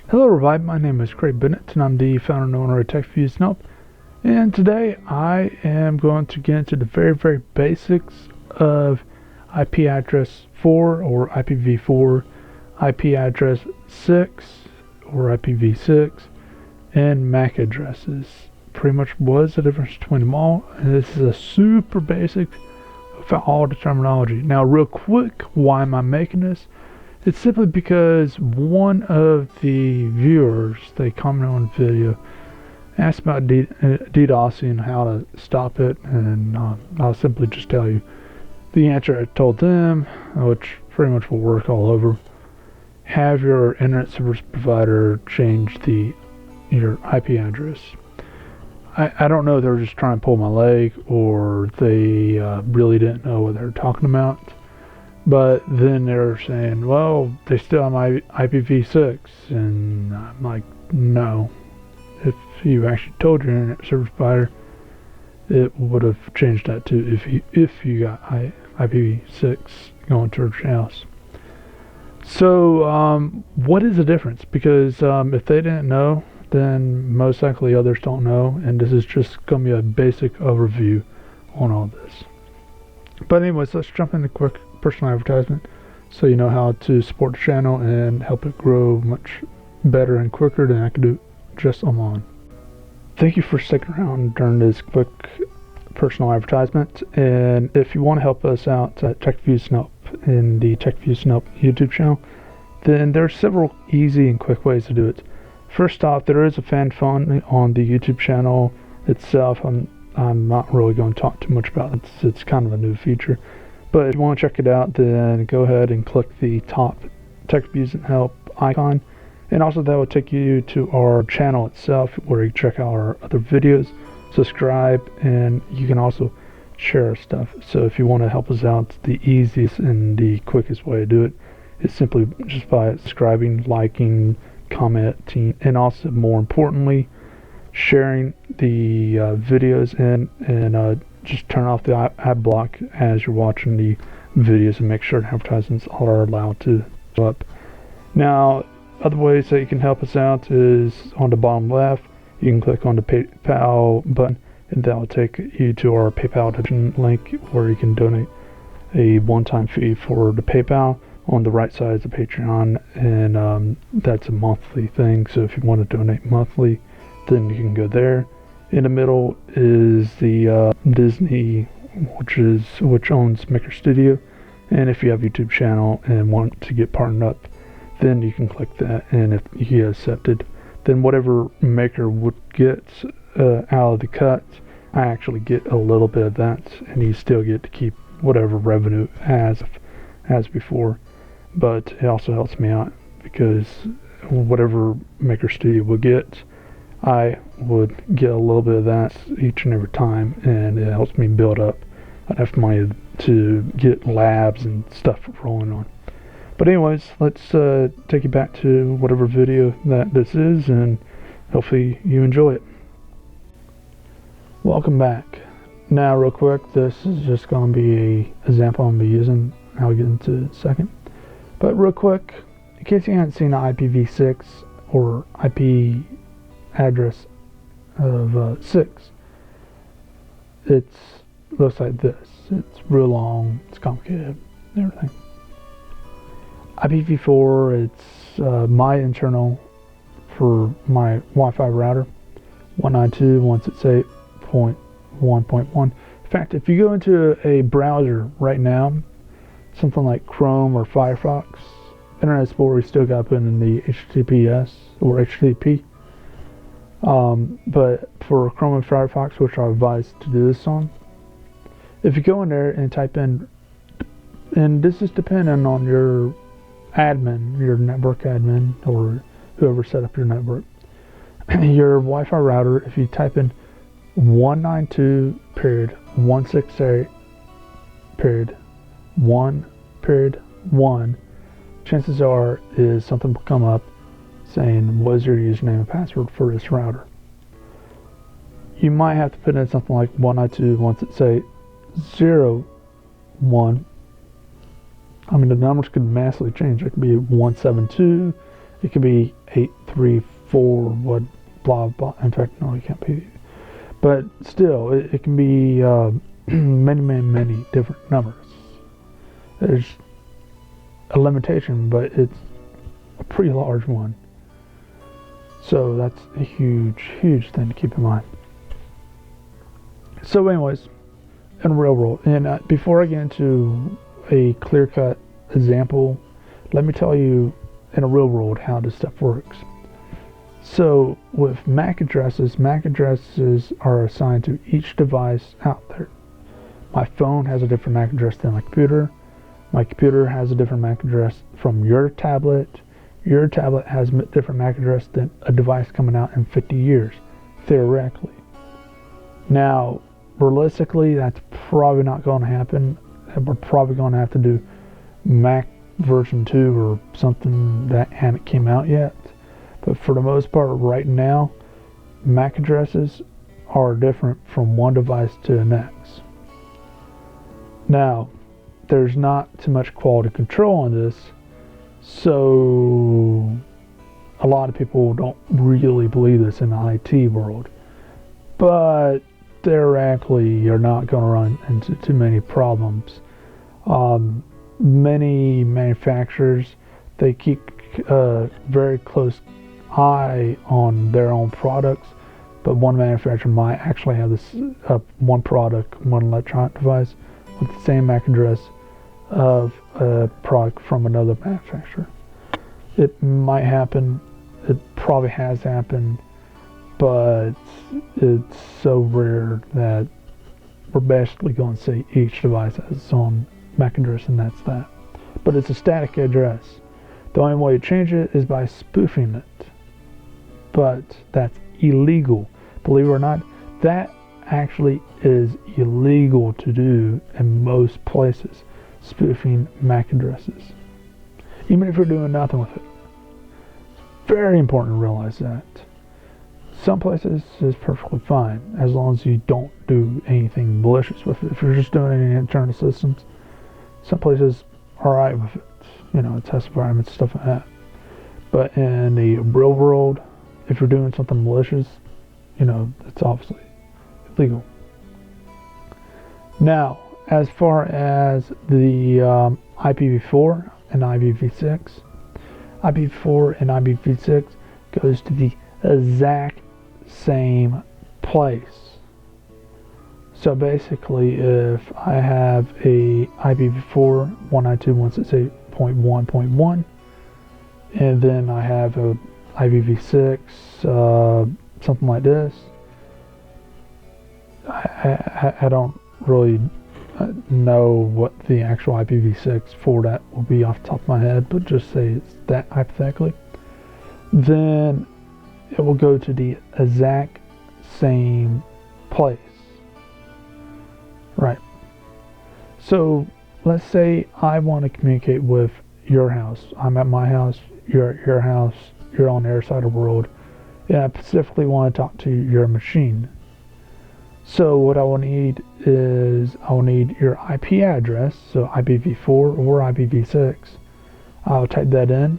Hello everybody, my name is Craig Bennett and I'm the founder and owner of TechView's. And today I am going to get into the very basics of IP address 4 or IPv4, IP address 6 or IPv6, and MAC addresses. Pretty much what is the difference between them all, and this is a super basic for all the terminology. Now real quick, why am I making this? It's simply because one of the viewers, they commented on the video, asked about DDoSing and how to stop it, and I'll simply just tell you the answer I told them, which pretty much will work all over. Have your internet service provider change your IP address. I don't know if they were just trying to pull my leg or they really didn't know what they were talking about. But then they're saying, well, they still have my IPv6, and I'm like, no. If you actually told your internet service provider, it would have changed that too if you got IPv6 going towards your house. So what is the difference? Because if they didn't know, then most likely others don't know, and this is just going to be a basic overview on all this. But anyways, let's jump into quick personal advertisement so you know how to support the channel and help it grow much better and quicker than I could do just alone. Thank you for sticking around during this quick personal advertisement, and if you want to help us out at TechView's in the TechView's YouTube channel, then there are several easy and quick ways to do it. First off, there is a fan phone on the YouTube channel itself. I'm not really going to talk too much about it. It's kind of a new feature. But if you want to check it out, then go ahead and click the top TechViews and Help icon. And also that will take you to our channel itself where you can check out our other videos, subscribe, and you can also share our stuff. So if you want to help us out, the easiest and the quickest way to do it is simply just by subscribing, liking, commenting, and also more importantly, sharing the videos and just turn off the ad block as you're watching the videos and make sure the advertisements are allowed to show up. Now, other ways that you can help us out is on the bottom left, you can click on the PayPal button and that will take you to our PayPal donation link where you can donate a one-time fee for the PayPal. On the right side is the Patreon, and that's a monthly thing, so if you want to donate monthly, then you can go there. In the middle is the Disney, which owns Maker Studio, and if you have a YouTube channel and want to get partnered up, then you can click that, and if you get accepted, then whatever Maker would get out of the cut, I actually get a little bit of that, and you still get to keep whatever revenue as before. But it also helps me out because whatever Maker Studio would get, I would get a little bit of that each and every time, and it helps me build up enough money to get labs and stuff rolling on. But anyways, let's take you back to whatever video that this is, and hopefully you enjoy it. Welcome back. Now real quick, this is just going to be an example I'm going to be using. I'll get into it in a second. But real quick, in case you haven't seen an IPv6 or IP address of 6, it looks like this. It's real long, it's complicated, and everything. IPv4, it's my internal for my Wi-Fi router, 192.168.1.1. In fact, if you go into a browser right now, something like Chrome or Firefox, Internet Explorer, we still got to put in the HTTPS or HTTP. But for Chrome and Firefox, which I advise to do this on, if you go in there and type in, and this is dependent on your admin, your network admin, or whoever set up your network, your Wi-Fi router, if you type in 192.168.1.1, chances are is something will come up saying, what is your username and password for this router? You might have to put in something like 192.168.0.1. I mean, the numbers could massively change. It could be 172, it could be 834 what blah blah. In fact, no, it can't be. But still, it can be many different numbers. There's a limitation, but it's a pretty large one. So that's a huge thing to keep in mind. So anyways, in real world, and before I get into a clear-cut example, let me tell you in a real world how this stuff works. So with MAC addresses are assigned to each device out there. My phone has a different MAC address than my computer. My computer has a different MAC address from your tablet. Your tablet has a different MAC address than a device coming out in 50 years, theoretically. Now, realistically, that's probably not going to happen. We're probably going to have to do Mac version 2 or something that hadn't came out yet. But for the most part, right now, MAC addresses are different from one device to the next. Now, there's not too much quality control on this, so a lot of people don't really believe this in the IT world. But theoretically, you're not going to run into too many problems. Many manufacturers, they keep a very close eye on their own products, but one manufacturer might actually have this one product, one electronic device with the same MAC address of a product from another manufacturer. It might happen, it probably has happened, but it's so rare that we're basically going to say each device has its own MAC address, and that's that. But it's a static address. The only way to change it is by spoofing it. But that's illegal. Believe it or not, that actually is illegal to do in most places, spoofing MAC addresses. Even if you're doing nothing with it. Very important to realize that. Some places is perfectly fine, as long as you don't do anything malicious with it. If you're just doing any internal systems, some places are alright with it. You know, test environments, stuff like that. But in the real world, if you're doing something malicious, you know, it's obviously illegal. Now, as far as the IPv4 and IPv6, IPv4 and IPv6 goes to the exact same place. So basically, if I have a IPv4 192.168.1.1 and then I have a IPv6 something like this, I don't really know what the actual IPv6 for that will be off the top of my head, but just say it's that hypothetically, then it will go to the exact same place. Right. So let's say I want to communicate with your house. I'm at my house, you're at your house, you're on the other side of the world, and I specifically want to talk to your machine. So what I will need is I will need your IP address, so IPv4 or IPv6. I'll type that in.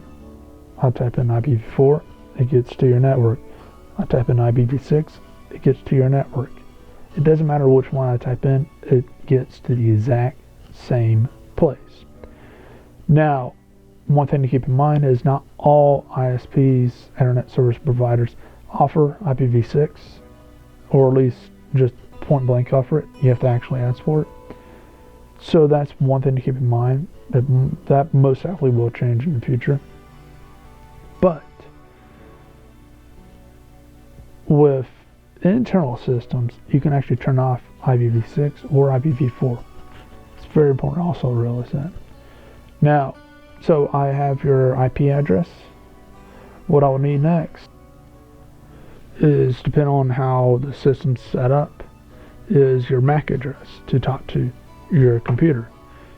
I'll type in IPv4, it gets to your network. I type in IPv6, it gets to your network. It doesn't matter which one I type in, it gets to the exact same place. Now, one thing to keep in mind is not all ISPs, internet service providers, offer IPv6, or at least just point blank offer it. You have to actually ask for it. So that's one thing to keep in mind, that most likely will change in the future. But with internal systems, you can actually turn off IPv6 or IPv4. It's very important also to realize that. Now, so I have your IP address. What I will need next is, depending on how the system's set up, is your MAC address to talk to your computer.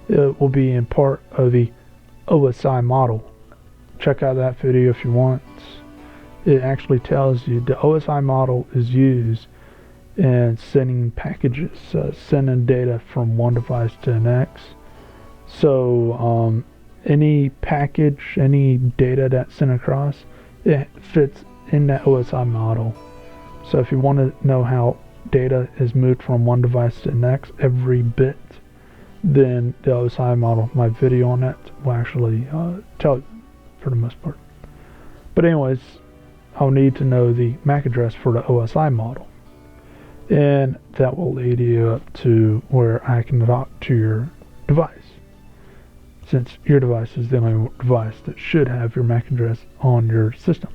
It will be in part of the OSI model. Check out that video if you want. It actually tells you the OSI model is used in sending packages, sending data from one device to the next. So any package, any data that's sent across it fits in that OSI model. So if you want to know how data is moved from one device to the next, every bit, then the OSI model, my video on that, will actually tell you for the most part. But anyways, I'll need to know the MAC address for the OSI model. And that will lead you up to where I can talk to your device, since your device is the only device that should have your MAC address on your system.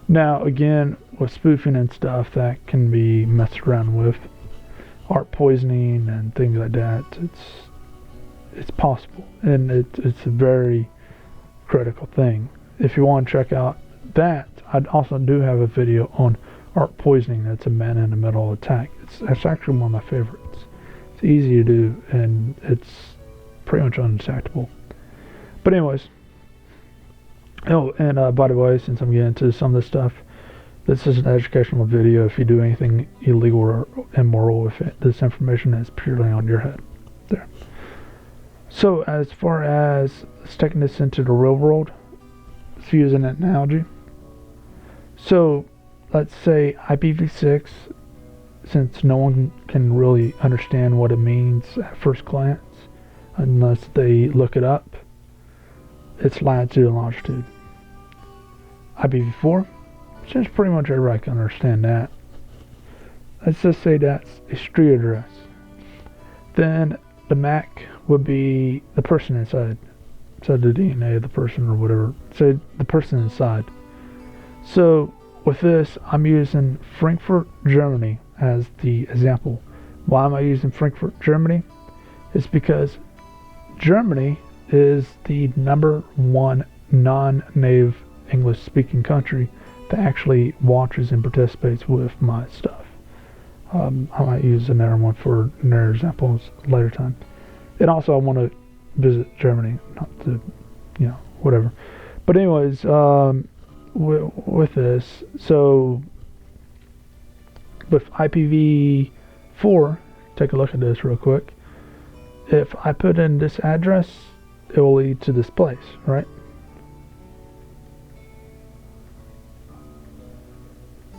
Now again, with spoofing and stuff, that can be messed around with. Art poisoning and things like that, it's possible, and it's a very critical thing. If you want to check out that, I also do have a video on art poisoning. That's a man-in-the-middle attack. It's actually one of my favorites. It's easy to do, and it's pretty much undetectable. But anyways, oh, and by the way, since I'm getting into some of this stuff, this is an educational video. If you do anything illegal or immoral with it, this information is purely on your head. There. So as far as sticking this into the real world, let's use an analogy. So let's say IPv6, since no one can really understand what it means at first glance unless they look it up, it's latitude and longitude. IPv4, since pretty much everybody can understand that, let's just say that's a street address. Then the MAC would be the person inside. So the DNA of the person or whatever. So the person inside. So with this, I'm using Frankfurt, Germany as the example. Why am I using Frankfurt, Germany? It's because Germany is the #1 non-native English-speaking country that actually watches and participates with my stuff. I might use another one for another examples later time. And also I want to visit Germany, not to, whatever. But anyways, with this, so with IPv4, take a look at this real quick. If I put in this address, it will lead to this place, right?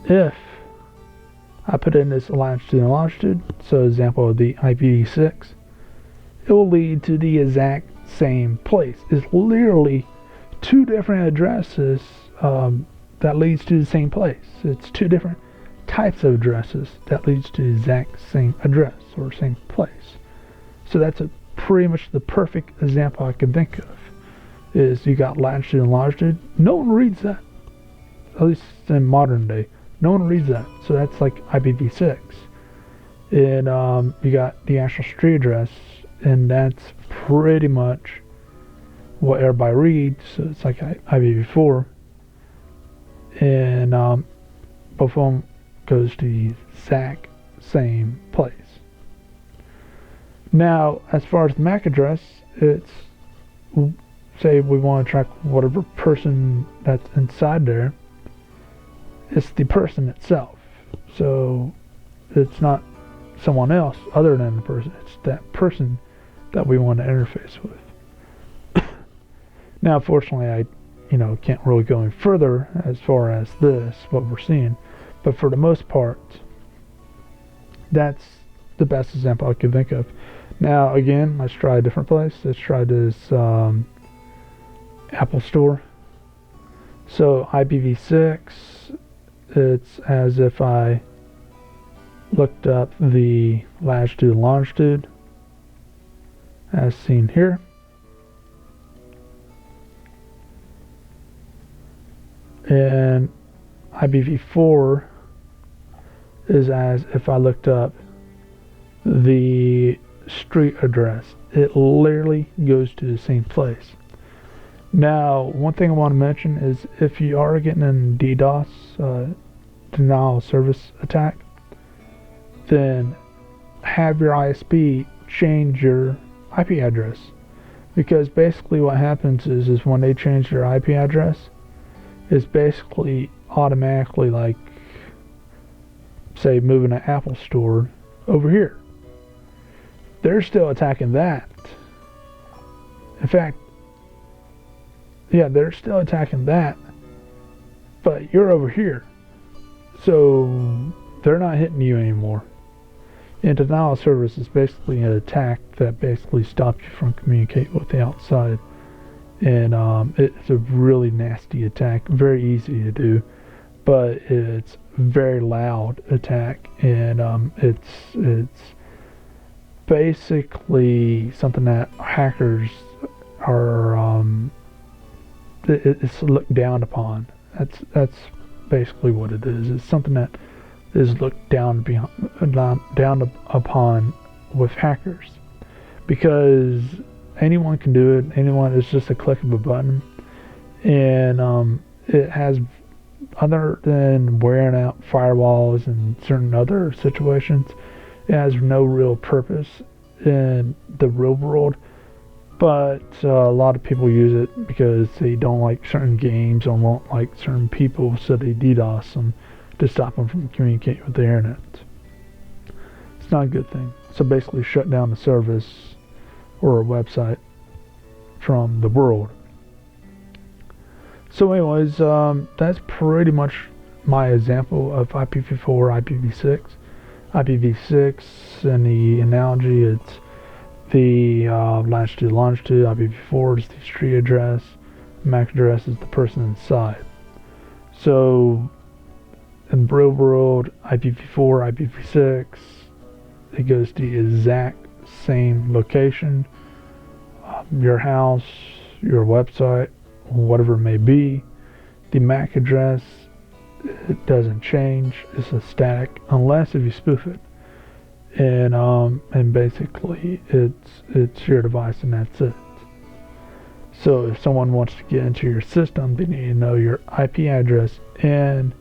If I put in this latitude and longitude, so example of the IPv6, it will lead to the exact same place. It's literally two different addresses that leads to the same place. It's two different types of addresses that leads to the exact same address or same place. So that's pretty much the perfect example I can think of. Is you got latitude and longitude. No one reads that, at least in modern day. No one reads that. So that's like IPv6. And you got the actual street address, and that's pretty much what everybody reads. So it's like IPv4. And both of them goes to the exact same place. Now, as far as the MAC address, it's, say we want to track whatever person that's inside there, it's the person itself. So it's not someone else other than the person. It's that person that we want to interface with. Now, fortunately, I can't really go any further as far as this, what we're seeing. But for the most part, that's the best example I can think of. Now, again, let's try a different place. Let's try this Apple Store. So IPv6, it's as if I looked up the latitude and longitude as seen here. And IPv4 is as if I looked up the street address. It literally goes to the same place. Now, one thing I want to mention is if you are getting an DDoS, denial of service attack, then have your ISP change your IP address. Because basically what happens is when they change their IP address, it's basically automatically like, say, moving an Apple Store over here. They're still attacking that. In fact, yeah, they're still attacking that. but you're over here. So they're not hitting you anymore. And denial of service is basically an attack that basically stops you from communicating with the outside. And it's a really nasty attack, very easy to do, but it's very loud attack, and it's basically something that hackers are it's looked down upon. That's basically what it is. It's something that is looked down upon with hackers, because anyone can do it. Anyone, it's just a click of a button, and it has, other than wearing out firewalls and certain other situations, it has no real purpose in the real world. But a lot of people use it because they don't like certain games or won't like certain people, so they DDoS them to stop them from communicating with the internet. It's not a good thing. So basically shut down the service or a website from the world. So anyways, that's pretty much my example of IPv4, IPv6. IPv6, in the analogy, it's the latitude, longitude. IPv4 is the street address. MAC address is the person inside. So in the real world, IPv4, IPv6, it goes to the exact same location. Your house, your website, whatever it may be. The MAC address, it doesn't change. It's a static, unless if you spoof it. And basically it's your device, and that's it. So if someone wants to get into your system, they need to know your IP address and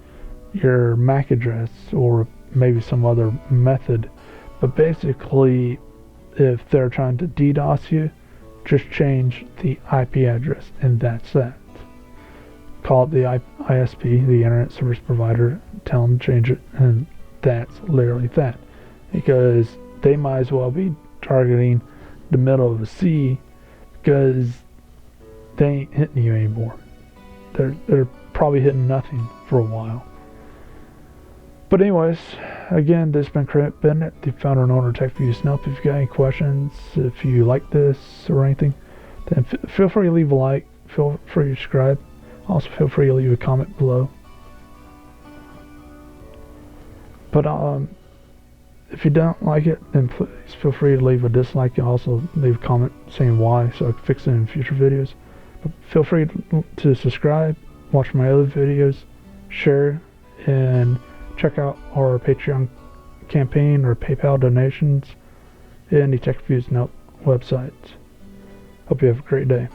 your MAC address, or maybe some other method. But basically, if they're trying to DDoS you, just change the IP address, and that's that. Call it the ISP, the Internet Service Provider, tell them to change it, and that's literally that. Because they might as well be targeting the middle of the sea, because they ain't hitting you anymore. They're probably hitting nothing for a while. But anyways, again, this has been Craig Bennett, the founder and owner of TechViews and Help. If you got any questions, if you like this or anything, then feel free to leave a like, feel free to subscribe. Also, feel free to leave a comment below. But if you don't like it, then please feel free to leave a dislike. You also leave a comment saying why, so I can fix it in future videos. But feel free to subscribe, watch my other videos, share, and check out our Patreon campaign or PayPal donations and the TechViews and Help website. Hope you have a great day.